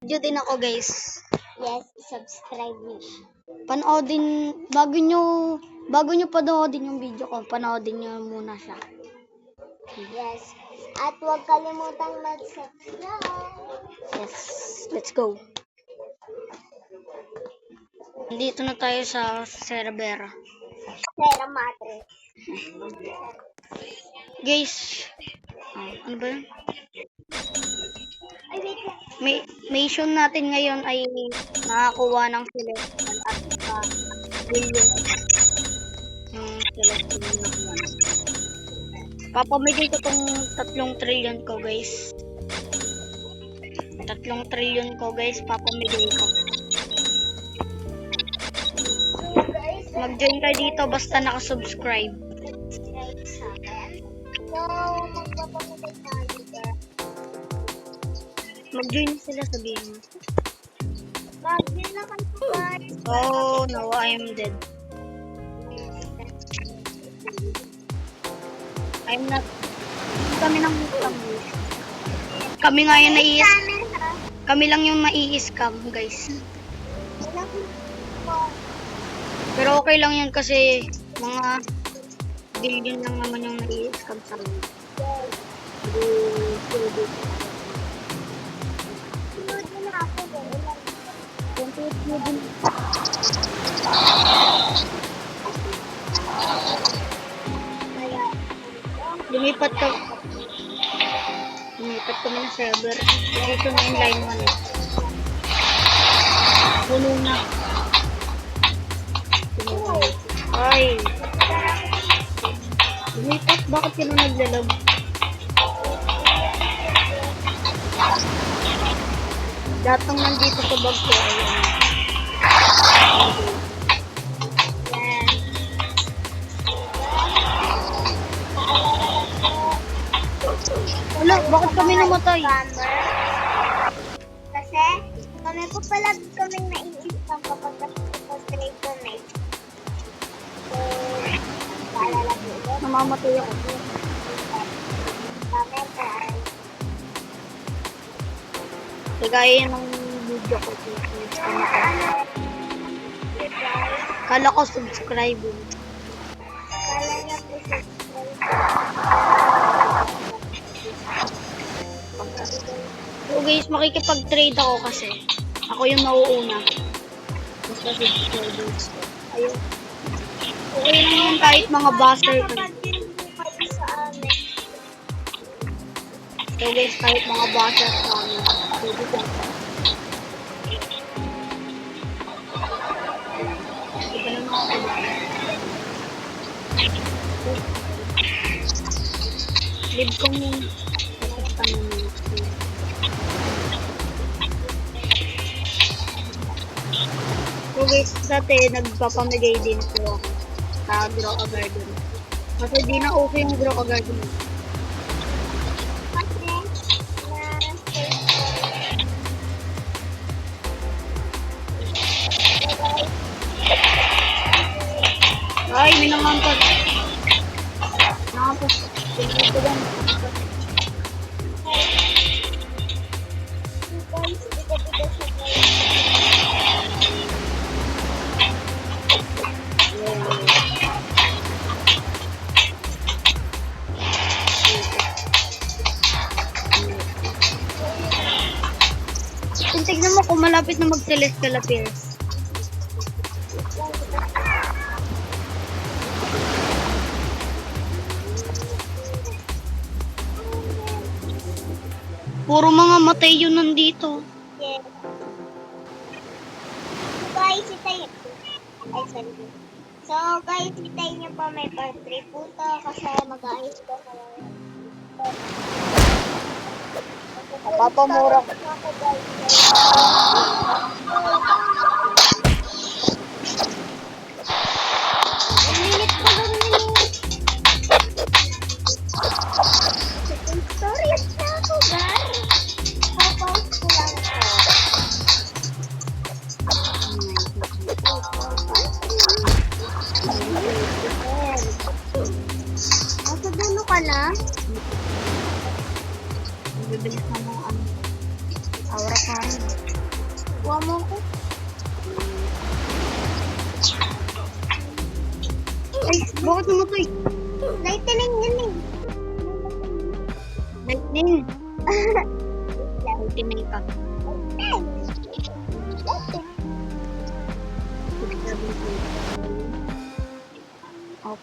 Video din ako guys. Yes, subscribe niyo. Panoodin, bago nyo panoodin yung video ko, panoodin nyo muna siya. Yes. At huwag kalimutang mag-subscribe. Yes, let's go. Nandito na tayo sa Cerbera. Sera Madre. Guys, ano ba yun? Ay, wait lang. Mission natin ngayon ay nakakuha ng celestial at billion. Yung celestial na nakuha. Papamigay ko tong 3 trillion ko guys. 3 trillion ko guys, papamigay ko. Mag-join kayo dito basta nakasubscribe. Subscribe sa akin. So, magpapamigay tayo dito. Mag-join sila, sabihin mo. Mag-join na kayo guys. Oh no, I'm dead. I'm not. Kami lang scam. Kami nga yung Kami lang yung nai-scam guys. Pero okay lang yan kasi mga billion lang naman yung nai-scam sa amin. Lumipat kami ng server. Dito na yung line 1 eh. Puno na. Ay. Lumipat, bakit ka na naglalag? Datang nandito sa bag ko. Wala, bakit kami namatay? Kasi, kami po pala kaming naiisang kapag straight connect. So, paalala po ulit. Namamatay ako. Kami po. Kagaya ng video ko. Kala ko subscribe. Kala niya po subscribe. So guys, makikipag-trade ako kasi ako yung nauuna. Basta subscribers ko. Ayun. Okay lang yun kahit mga buzzer ka. So guys, kahit mga buzzer ka. Pwede ka. Iba na mga kailangan. Live ko muna. So guys, dati nagpapamigay din po ako sa Grow a Garden. Kasi di na okay yung Grow a Garden. Ay, may nangampas. Nangampas. Tingnan lang. Tignan mo kung malapit na mag-celestial appears. Puro mga matay yun nandito. Yes. So guys, itay. Ay, sorry. So guys, itay niyo po may part 3 po to kasi mag-aayos ko sa Papamura ko. Minute ko lang nila. Storage na ako, gar. Pause ko lang po. Nasa dulo ka na? Bibilis na mo ang aura ka. Kuha mo ko. Ay, bakit namatay? Lightning yun eh. Lightning. Lightning ka.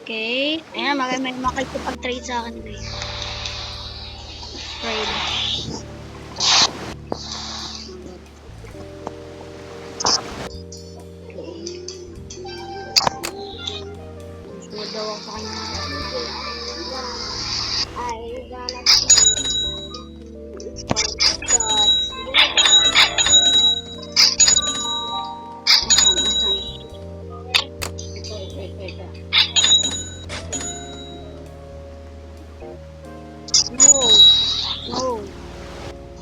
Okay. Ayan, may makikipag-trade sa akin guys. Trade. Sunod daw ako sa kanya. I gonna see. No. No.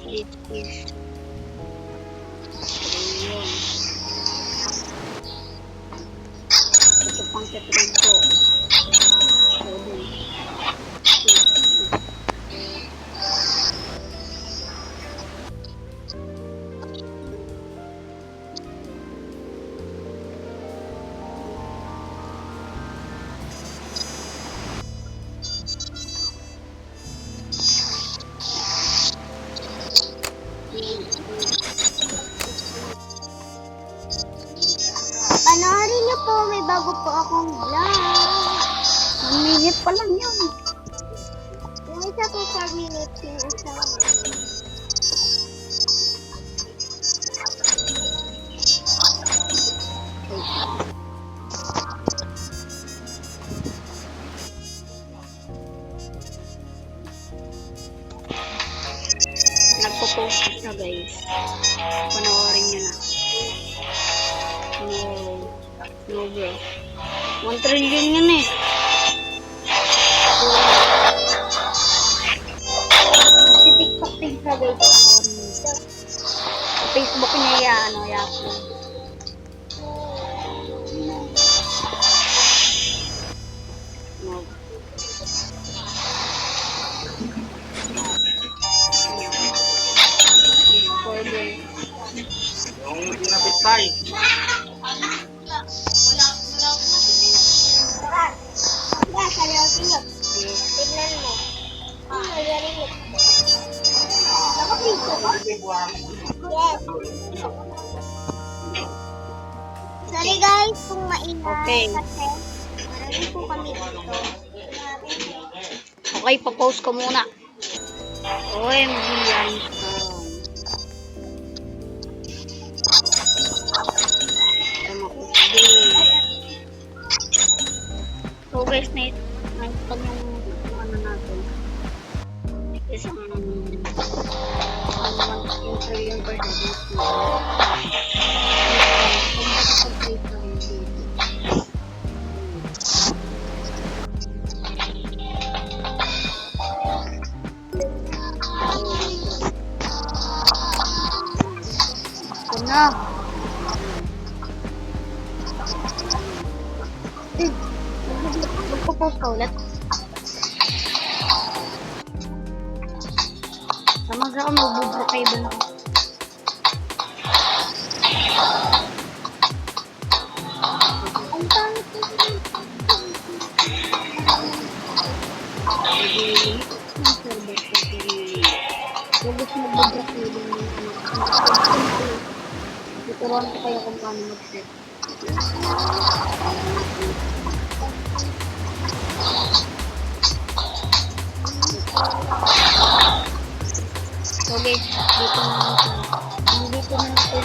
This is. Ayun. Ito pang sa-trade ko. Ayun. Panoorin niyo po, may bago po akong vlog. 1 minute pa lang yun. Yung isa po 4 minutes, yung isa. Nagpo-post na guys. Panoorin nyo na. No bro. 1 trillion yun eh. Si TikTok page na guys. Sa Facebook niya yan, Yahoo. No. Discord eh. Yung pinapit tayo. Yeah, seryoso yun. Tignan mo. Magaling yun. Nakapito ba? Yes. Sorry guys kung maingay. Okay. Kasi marami po kami dito. Okay, pa-post ko muna. OMG yan. Tama ko. So guys, nakita yung ano natin. Isang 1 trillion per second. Na. Magpo-post ka ulit. Tama sa ka, mag-blockade na ako. Ang pangit ko. Huwag mo mag-blockade na. Tuturuan ko kayo kung paano mag-set. So guys, dito na natin. Dito na natin.